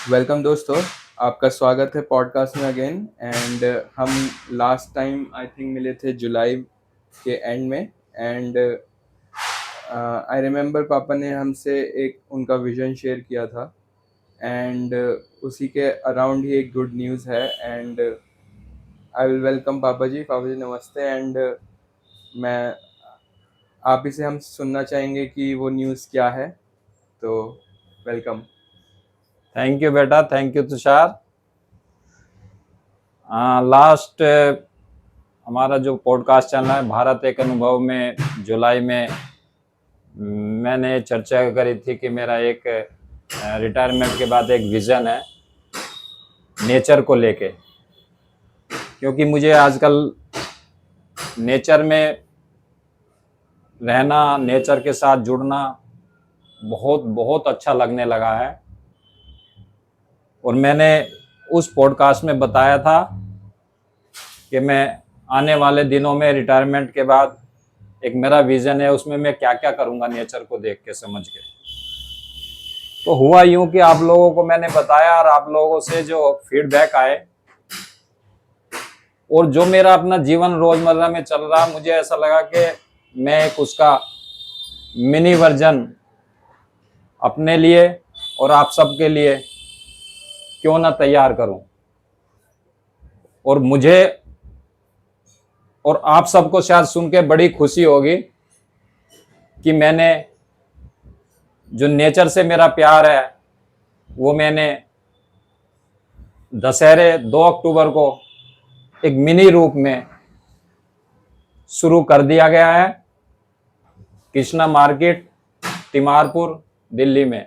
Welcome दोस्तों। आपका स्वागत है पॉडकास्ट में अगेन। एंड हम लास्ट टाइम आई थिंक मिले थे जुलाई के एंड में। एंड आई रिमेम्बर पापा ने हमसे एक उनका विजन शेयर किया था। एंड उसी के अराउंड ही एक गुड न्यूज़ है। एंड आई विल वेलकम पापा जी। पापा जी नमस्ते। एंड मैं आप ही से हम सुनना चाहेंगे कि वो न्यूज़ क्या है। तो वेलकम। थैंक यू बेटा, थैंक यू तुषार। लास्ट हमारा जो पॉडकास्ट चल रहा है भारत एक अनुभव में, जुलाई में मैंने चर्चा करी थी कि मेरा एक रिटायरमेंट के बाद एक विज़न है नेचर को लेके, क्योंकि मुझे आजकल नेचर में रहना, नेचर के साथ जुड़ना बहुत बहुत अच्छा लगने लगा है। और मैंने उस पॉडकास्ट में बताया था कि मैं आने वाले दिनों में रिटायरमेंट के बाद एक मेरा विजन है, उसमें मैं क्या क्या करूंगा नेचर को देख के, समझ के। तो हुआ यूं कि आप लोगों को मैंने बताया और आप लोगों से जो फीडबैक आए और जो मेरा अपना जीवन रोजमर्रा में चल रहा, मुझे ऐसा लगा कि मैं एक उसका मिनी वर्जन अपने लिए और आप सबके लिए क्यों ना तैयार करूं। और मुझे और आप सबको शायद सुन के बड़ी खुशी होगी कि मैंने जो नेचर से मेरा प्यार है वो मैंने दशहरे 2 अक्टूबर को एक मिनी रूप में शुरू कर दिया गया है, कृष्णा मार्केट, तिमारपुर, दिल्ली में।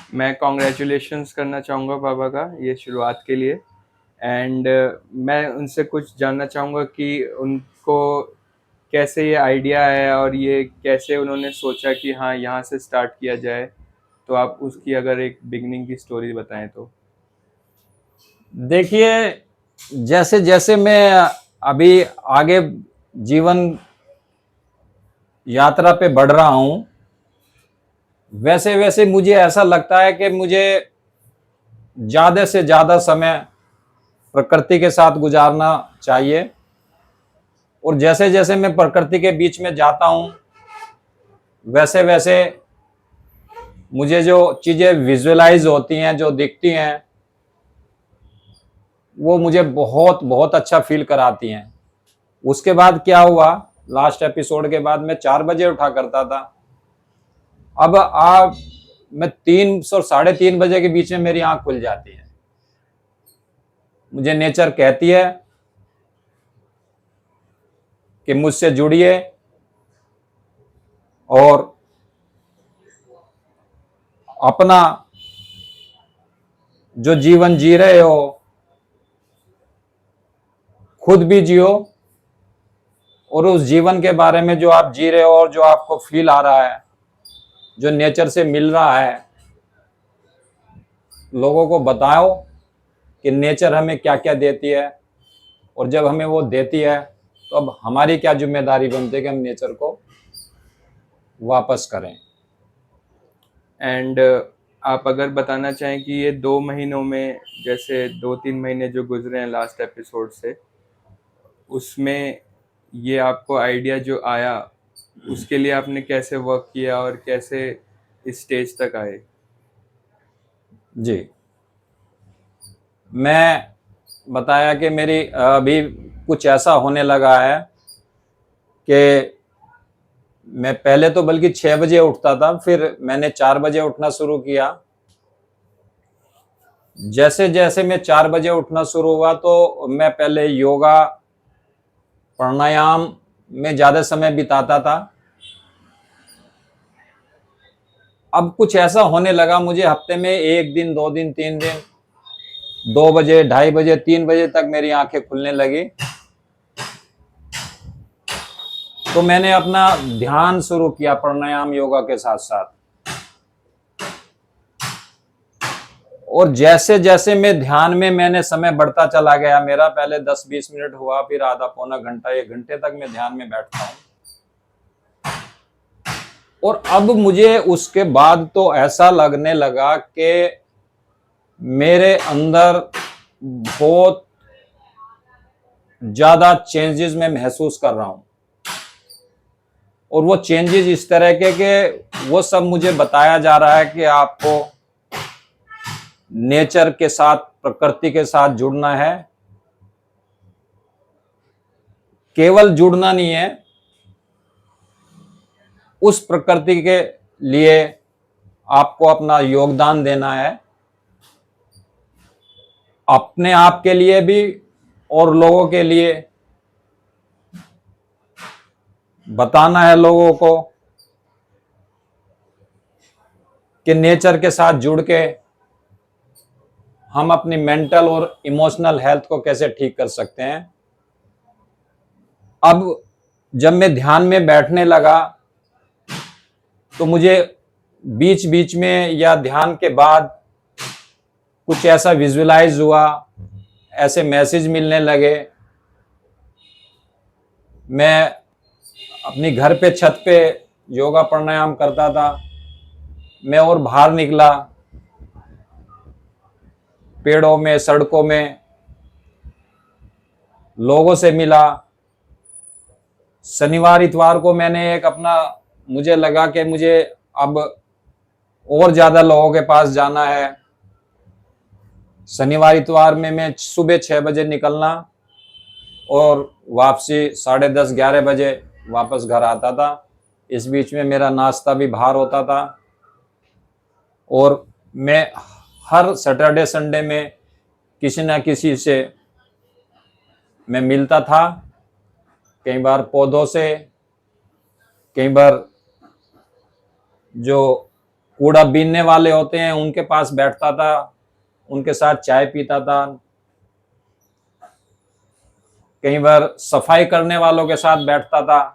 मैं कॉन्ग्रेचुलेशंस करना चाहूँगा पापा का ये शुरुआत के लिए। एंड मैं उनसे कुछ जानना चाहूँगा कि उनको कैसे ये आइडिया है और ये कैसे उन्होंने सोचा कि हाँ यहाँ से स्टार्ट किया जाए। तो आप उसकी अगर एक बिगनिंग की स्टोरी बताएं तो। देखिए, जैसे जैसे मैं अभी आगे जीवन यात्रा पे बढ़ रहा हूं, वैसे वैसे मुझे ऐसा लगता है कि मुझे ज़्यादा से ज़्यादा समय प्रकृति के साथ गुजारना चाहिए। और जैसे जैसे मैं प्रकृति के बीच में जाता हूं, वैसे वैसे मुझे जो चीज़ें विजुअलाइज होती हैं, जो दिखती हैं, वो मुझे बहुत बहुत अच्छा फील कराती हैं। उसके बाद क्या हुआ, लास्ट एपिसोड के बाद मैं 4 बजे उठा करता था। अब आप मैं 3 और 3:30 बजे के बीच में मेरी आंख खुल जाती है। मुझे नेचर कहती है कि मुझसे जुड़िए और अपना जो जीवन जी रहे हो खुद भी जियो, और उस जीवन के बारे में जो आप जी रहे हो और जो आपको फील आ रहा है, जो नेचर से मिल रहा है, लोगों को बताओ कि नेचर हमें क्या क्या देती है। और जब हमें वो देती है तो अब हमारी क्या जिम्मेदारी बनती है कि हम नेचर को वापस करें। एंड आप अगर बताना चाहें कि ये 2 महीनों में, जैसे 2-3 महीने जो गुजरे हैं लास्ट एपिसोड से, उसमें ये आपको आइडिया जो आया उसके लिए आपने कैसे वर्क किया और कैसे इस स्टेज तक आए। जी, मैं बताया कि मेरी अभी कुछ ऐसा होने लगा है कि मैं पहले तो बल्कि 6 बजे उठता था, फिर मैंने 4 बजे उठना शुरू किया। जैसे जैसे मैं 4 बजे उठना शुरू हुआ तो मैं पहले योगा प्राणायाम में ज़्यादा समय बिताता था। अब कुछ ऐसा होने लगा, मुझे हफ्ते में 1 दिन, 2 दिन, 3 दिन, 2 बजे, 2:30 बजे, 3 बजे तक मेरी आंखें खुलने लगी। तो मैंने अपना ध्यान शुरू किया प्राणायाम योगा के साथ साथ। और जैसे जैसे मैं ध्यान में, मैंने समय बढ़ता चला गया मेरा, पहले 10-20 मिनट हुआ, फिर आधा पौना घंटा, 1 घंटे तक मैं ध्यान में बैठता हूँ। और अब मुझे उसके बाद तो ऐसा लगने लगा कि मेरे अंदर बहुत ज़्यादा चेंजेस मैं महसूस कर रहा हूँ। और वो चेंजेस इस तरह के वो सब मुझे बताया जा रहा है कि आपको नेचर के साथ, प्रकृति के साथ जुड़ना है। केवल जुड़ना नहीं है, उस प्रकृति के लिए आपको अपना योगदान देना है, अपने आप के लिए भी और लोगों के लिए बताना है लोगों को कि नेचर के साथ जुड़ के हम अपनी मेंटल और इमोशनल हेल्थ को कैसे ठीक कर सकते हैं। अब जब मैं ध्यान में बैठने लगा तो मुझे बीच बीच में या ध्यान के बाद कुछ ऐसा विजुअलाइज हुआ, ऐसे मैसेज मिलने लगे। मैं अपनी घर पे छत पे योगा प्राणायाम करता था, मैं और बाहर निकला, पेड़ों में, सड़कों में लोगों से मिला। शनिवार इतवार को मैंने एक अपना, मुझे लगा कि मुझे अब और ज्यादा लोगों के पास जाना है। शनिवार इतवार में मैं सुबह 6 बजे निकलना और वापसी 10:30-11 बजे वापस घर आता था। इस बीच में मेरा नाश्ता भी बाहर होता था और मैं हर सैटरडे संडे में किसी ना किसी से मैं मिलता था। कई बार पौधों से, कई बार जो कूड़ा बीनने वाले होते हैं उनके पास बैठता था, उनके साथ चाय पीता था। कई बार सफाई करने वालों के साथ बैठता था।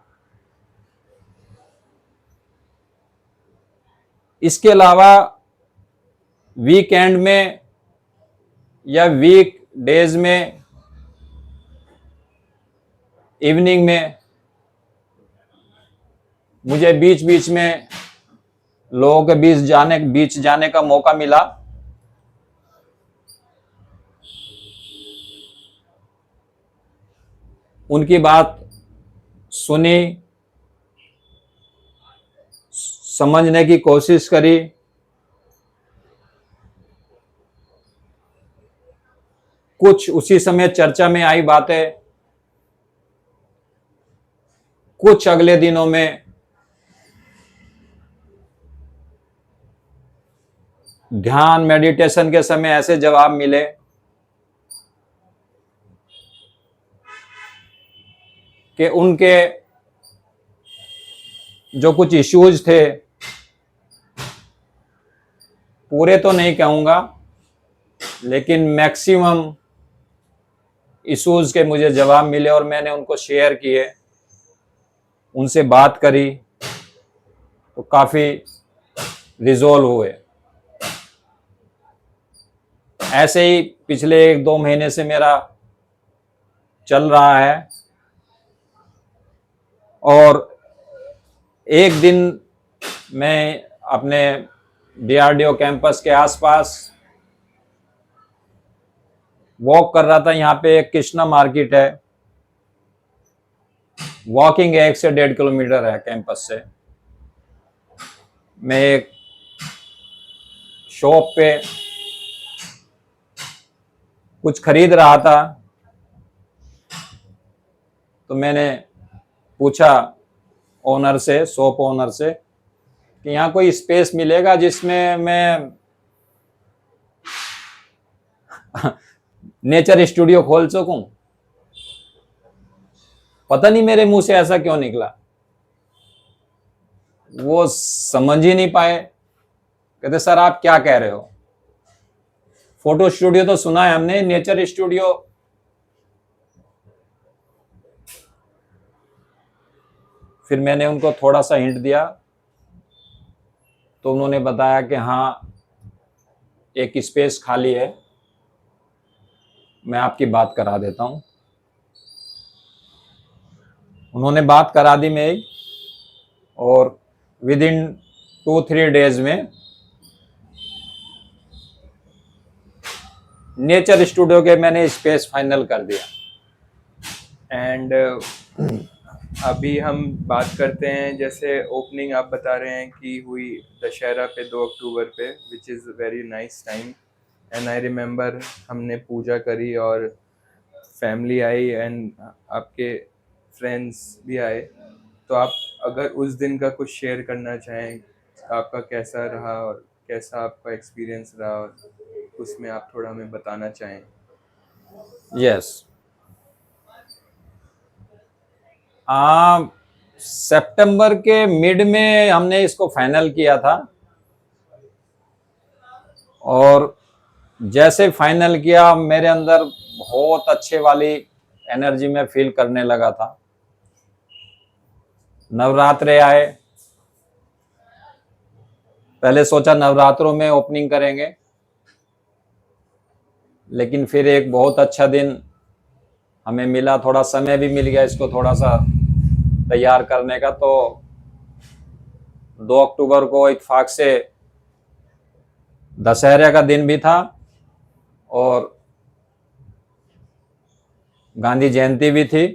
इसके अलावा वीकेंड में या वीक डेज में, इवनिंग में मुझे बीच बीच में लोगों के बीच जाने का मौका मिला। उनकी बात सुनी, समझने की कोशिश करी। कुछ उसी समय चर्चा में आई बातें, कुछ अगले दिनों में ध्यान मेडिटेशन के समय ऐसे जवाब मिले कि उनके जो कुछ इश्यूज थे, पूरे तो नहीं कहूंगा लेकिन मैक्सिमम इश्यूज के मुझे जवाब मिले और मैंने उनको शेयर किए, उनसे बात करी तो काफी रिजोल्व हुए। ऐसे ही पिछले 1-2 महीने से मेरा चल रहा है। और एक दिन मैं अपने DRDO कैंपस के आसपास वॉक कर रहा था। यहाँ पे एक कृष्णा मार्केट है, वॉकिंग 1 से 1.5 किलोमीटर है कैंपस से। मैं एक शॉप पे कुछ खरीद रहा था तो मैंने पूछा ओनर से, शॉप ओनर से, कि यहाँ कोई स्पेस मिलेगा जिसमें मैं नेचर स्टूडियो खोल सकूं। पता नहीं मेरे मुंह से ऐसा क्यों निकला, वो समझ ही नहीं पाए। कहते सर आप क्या कह रहे हो, फोटो स्टूडियो तो सुना है हमने, नेचर स्टूडियो। फिर मैंने उनको थोड़ा सा हिंट दिया तो उन्होंने बताया कि हाँ एक स्पेस खाली है, मैं आपकी बात करा देता हूं। उन्होंने बात करा दी मेरी और विद इन 2-3 डेज में नेचर स्टूडियो के मैंने स्पेस फाइनल कर दिया। एंड अभी हम बात करते हैं, जैसे ओपनिंग आप बता रहे हैं कि हुई दशहरा पे 2 अक्टूबर पे, which is very nice time. And I remember हमने पूजा करी और फैमिली आई एंड आपके फ्रेंड्स भी आए। तो आप अगर उस दिन का कुछ शेयर करना चाहें, आपका कैसा रहा और कैसा आपका एक्सपीरियंस रहा, और उसमें आप थोड़ा हमें बताना चाहें। यस, आ सितंबर के मिड में हमने इसको फाइनल किया था, और जैसे फाइनल किया मेरे अंदर बहुत अच्छे वाली एनर्जी में फील करने लगा था। नवरात्रे आए, पहले सोचा नवरात्रों में ओपनिंग करेंगे, लेकिन फिर एक बहुत अच्छा दिन हमें मिला, थोड़ा समय भी मिल गया इसको थोड़ा सा तैयार करने का। तो 2 अक्टूबर को इत्तेफाक से दशहरे का दिन भी था और गांधी जयंती भी थी।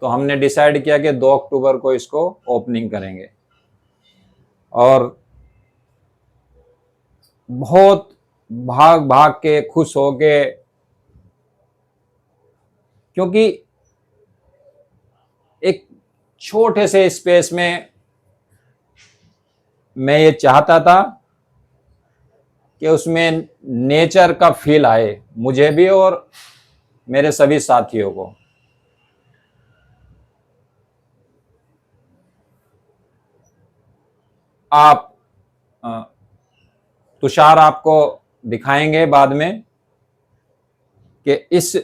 तो हमने डिसाइड किया कि 2 अक्टूबर को इसको ओपनिंग करेंगे, और बहुत भाग भाग के खुश हो के, क्योंकि एक छोटे से स्पेस में मैं ये चाहता था कि उसमें नेचर का फील आए मुझे भी और मेरे सभी साथियों को। आप तुषार आपको दिखाएंगे बाद में कि इस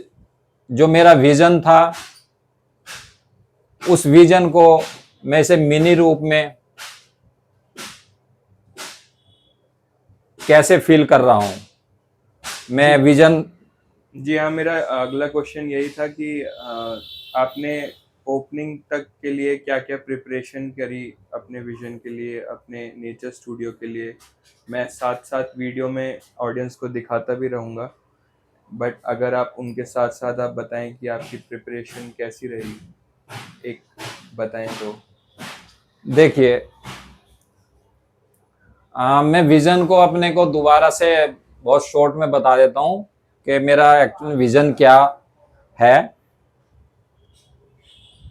जो मेरा विजन था, उस विजन को मैं इसे मिनी रूप में कैसे फील कर रहा हूं। मैं विजन, जी हाँ, मेरा अगला क्वेश्चन यही था कि आपने ओपनिंग तक के लिए क्या क्या प्रिपरेशन करी अपने विजन के लिए, अपने नेचर स्टूडियो के लिए। मैं साथ साथ वीडियो में ऑडियंस को दिखाता भी रहूँगा, बट अगर आप उनके साथ साथ आप बताएं कि आपकी प्रिपरेशन कैसी रही, एक बताएं तो। देखिए, मैं विजन को अपने को दोबारा से बहुत शॉर्ट में बता देता हूं कि मेरा एक्चुअल विजन क्या है।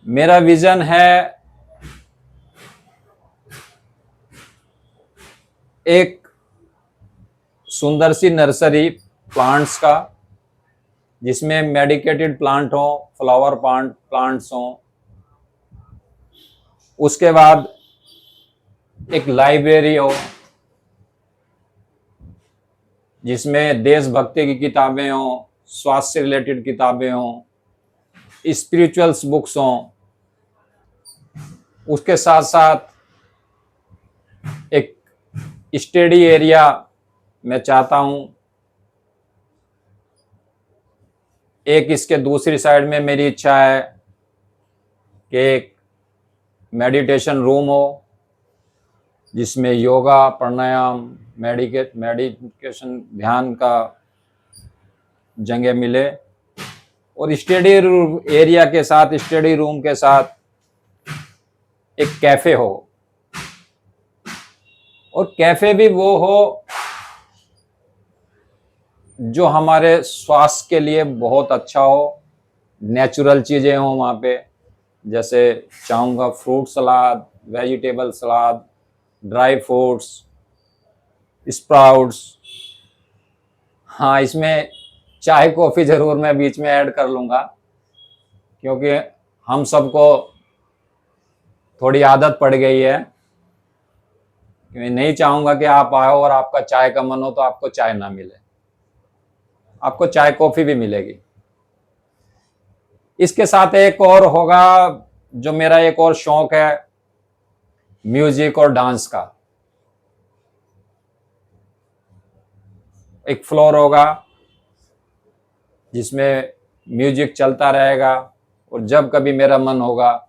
मेरा विजन है एक सुंदर सी नर्सरी प्लांट्स का, जिसमें मेडिकेटेड प्लांट हो, फ्लावर प्लांट्स हो। उसके बाद एक लाइब्रेरी हो जिसमें देशभक्ति की किताबें हो, स्वास्थ्य से रिलेटेड किताबें हो, स्पिरिचुअल्स बुक्स हो। उसके साथ साथ एक स्टडी एरिया मैं चाहता हूं। एक इसके दूसरी साइड में मेरी इच्छा है कि एक मेडिटेशन रूम हो जिसमें योगा, प्राणायाम, मेडिकेशन, ध्यान का जगह मिले, और स्टडी एरिया के साथ, स्टडी रूम के साथ एक कैफे हो, और कैफे भी वो हो जो हमारे स्वास्थ्य के लिए बहुत अच्छा हो, नेचुरल चीजें हो वहाँ पे। जैसे चाहूँगा फ्रूट सलाद, वेजिटेबल सलाद, ड्राई फ्रूट्स, स्प्राउट्स। हाँ, इसमें चाय कॉफ़ी ज़रूर मैं बीच में ऐड कर लूँगा, क्योंकि हम सबको थोड़ी आदत पड़ गई है। मैं नहीं चाहूँगा कि आप आओ और आपका चाय का मन हो तो आपको चाय ना मिले, आपको चाय कॉफ़ी भी मिलेगी। इसके साथ एक और होगा जो मेरा एक और शौक है, म्यूजिक और डांस का। एक फ्लोर होगा जिसमें म्यूजिक चलता रहेगा, और जब कभी मेरा मन होगा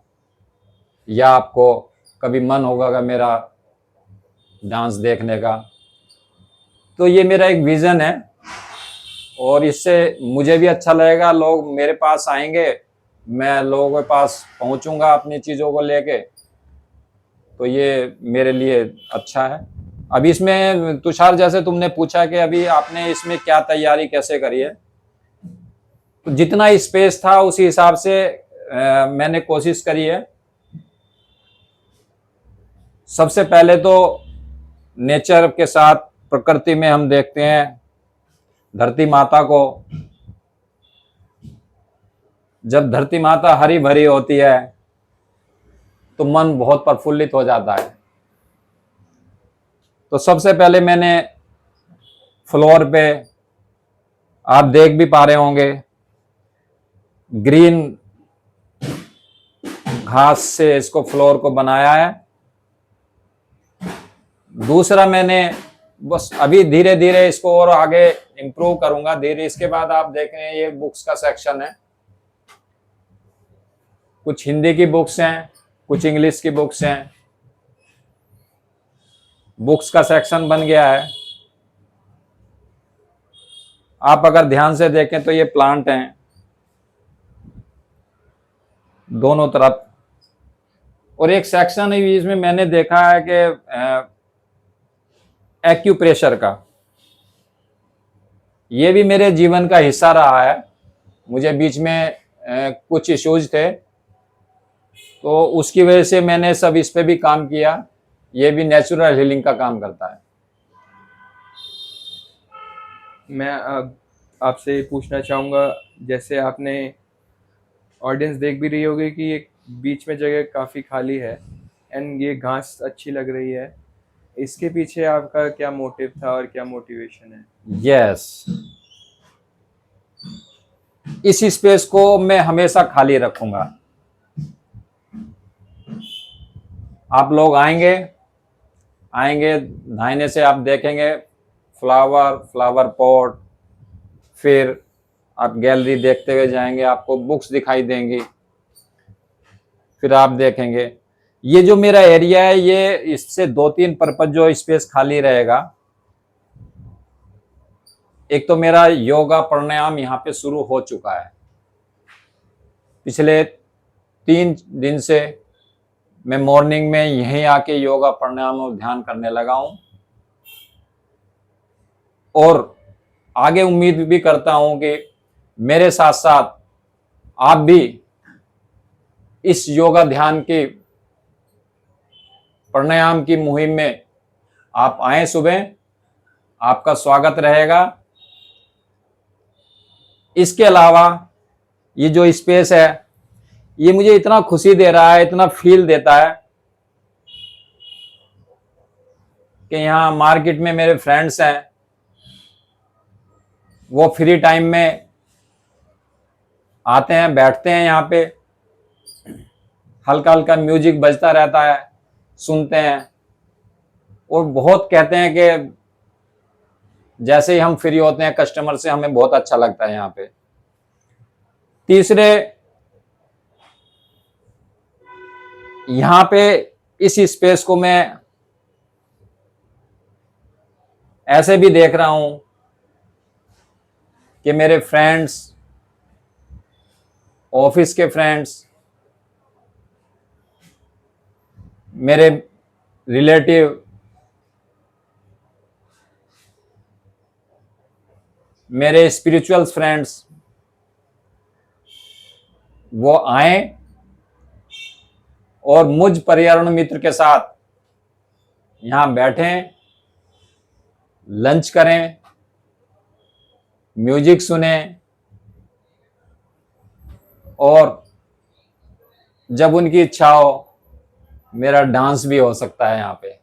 या आपको कभी मन होगा मेरा डांस देखने का, तो ये मेरा एक विजन है और इससे मुझे भी अच्छा लगेगा, लोग मेरे पास आएंगे, मैं लोगों के पास पहुंचूंगा अपनी चीज़ों को लेके, तो ये मेरे लिए अच्छा है। अब इसमें तुषार, जैसे तुमने पूछा कि अभी आपने इसमें क्या तैयारी कैसे करी है, तो जितना स्पेस था उसी हिसाब से मैंने कोशिश करी है। सबसे पहले तो नेचर के साथ, प्रकृति में हम देखते हैं धरती माता को, जब धरती माता हरी भरी होती है तो मन बहुत प्रफुल्लित हो जाता है। तो सबसे पहले मैंने फ्लोर पे, आप देख भी पा रहे होंगे, ग्रीन घास से इसको, फ्लोर को बनाया है। दूसरा मैंने बस अभी धीरे धीरे इसको और आगे इम्प्रूव करूंगा धीरे। इसके बाद आप देख रहे हैं ये बुक्स का सेक्शन है, कुछ हिंदी की बुक्स हैं, कुछ इंग्लिश की बुक्स हैं। बुक्स का सेक्शन बन गया है। आप अगर ध्यान से देखें तो ये प्लांट हैं दोनों तरफ, और एक सेक्शन है इसमें मैंने देखा है कि एक्यूप्रेशर का, ये भी मेरे जीवन का हिस्सा रहा है। मुझे बीच में कुछ इश्यूज थे, तो उसकी वजह से मैंने सब इस पे भी काम किया। ये भी नेचुरल हीलिंग का काम करता है। मैं अब आपसे पूछना चाहूँगा, जैसे आपने, ऑडियंस देख भी रही होगी कि एक बीच में जगह काफ़ी खाली है एंड ये घास अच्छी लग रही है, इसके पीछे आपका क्या मोटिव था और क्या मोटिवेशन है? यस, इस स्पेस को मैं हमेशा खाली रखूंगा। आप लोग आएंगे दाहिने से आप देखेंगे फ्लावर पॉट, फिर आप गैलरी देखते हुए जाएंगे, आपको बुक्स दिखाई देंगी, फिर आप देखेंगे ये जो मेरा एरिया है, ये इससे 2-3 पर्पज जो स्पेस खाली रहेगा। एक तो मेरा योगा प्राणायाम यहाँ पे शुरू हो चुका है, पिछले 3 दिन से मैं मॉर्निंग में यहीं आके योगा प्राणायाम और ध्यान करने लगा हूं, और आगे उम्मीद भी करता हूं कि मेरे साथ साथ आप भी इस योगा ध्यान की, प्राणायाम की मुहिम में आप आए सुबह, आपका स्वागत रहेगा। इसके अलावा ये जो स्पेस है, ये मुझे इतना खुशी दे रहा है, इतना फील देता है कि यहाँ मार्केट में मेरे फ्रेंड्स हैं, वो फ्री टाइम में आते हैं, बैठते हैं यहाँ पे, हल्का हल्का म्यूजिक बजता रहता है, सुनते हैं, और बहुत कहते हैं कि जैसे ही हम फ्री होते हैं कस्टमर से, हमें बहुत अच्छा लगता है यहाँ पे। तीसरे, यहाँ पे इस स्पेस को मैं ऐसे भी देख रहा हूं कि मेरे फ्रेंड्स, ऑफिस के फ्रेंड्स, मेरे रिलेटिव, मेरे स्पिरिचुअल फ्रेंड्स, वो आए और मुझ पर्यावरण मित्र के साथ यहां बैठें, लंच करें, म्यूजिक सुने, और जब उनकी इच्छा हो मेरा डांस भी हो सकता है यहाँ पे।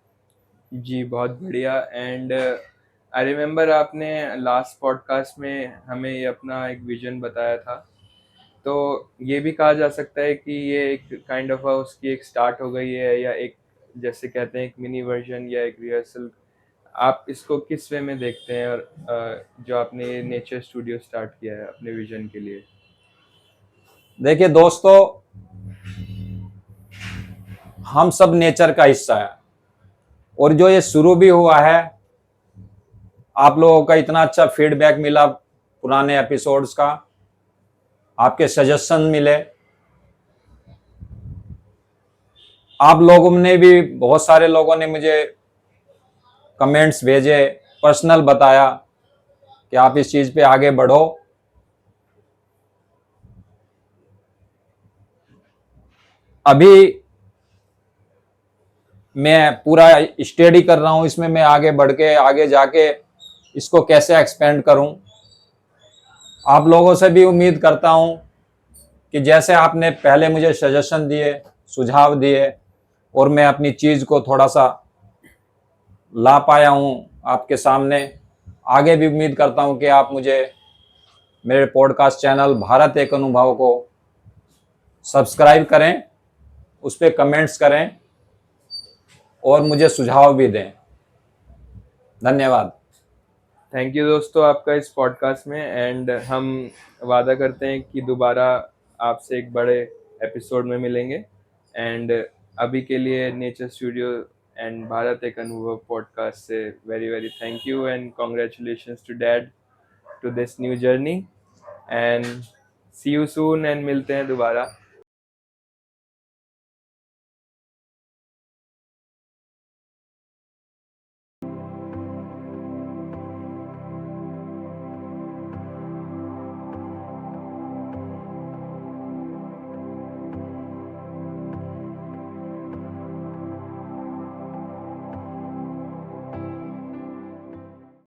जी, बहुत बढ़िया। एंड आई रिमेम्बर आपने लास्ट पॉडकास्ट में हमें ये अपना एक विजन बताया था, तो ये भी कहा जा सकता है कि ये एक काइंड ऑफ उसकी एक स्टार्ट हो गई है, या एक, जैसे कहते हैं, एक मिनी वर्जन या एक रिहर्सल। आप इसको किस वे में देखते हैं, और जो आपने नेचर स्टूडियो स्टार्ट किया है अपने विजन के लिए? देखिए दोस्तों, हम सब नेचर का हिस्सा है, और जो ये शुरू भी हुआ है आप लोगों का इतना अच्छा फीडबैक मिला पुराने एपिसोड्स का, आपके सजेशन मिले, आप लोगों ने भी, बहुत सारे लोगों ने मुझे कमेंट्स भेजे, पर्सनल बताया कि आप इस चीज पे आगे बढ़ो। अभी मैं पूरा स्टडी कर रहा हूं इसमें, मैं आगे बढ़ के आगे जाके इसको कैसे एक्सपेंड करूं। आप लोगों से भी उम्मीद करता हूं कि जैसे आपने पहले मुझे सजेशन दिए, सुझाव दिए, और मैं अपनी चीज को थोड़ा सा ला पाया हूं आपके सामने, आगे भी उम्मीद करता हूं कि आप मुझे मेरे पॉडकास्ट चैनल भारत एक अनुभव को सब्सक्राइब करें, उस पर कमेंट्स करें और मुझे सुझाव भी दें। धन्यवाद। थैंक यू दोस्तों आपका इस पॉडकास्ट में, एंड हम वादा करते हैं कि दोबारा आपसे एक बड़े एपिसोड में मिलेंगे। एंड अभी के लिए नेचर स्टूडियो एंड भारत एक अनुभव पॉडकास्ट से very very thank you and congratulations to dad to this new journey, and see you soon, and मिलते हैं दोबारा।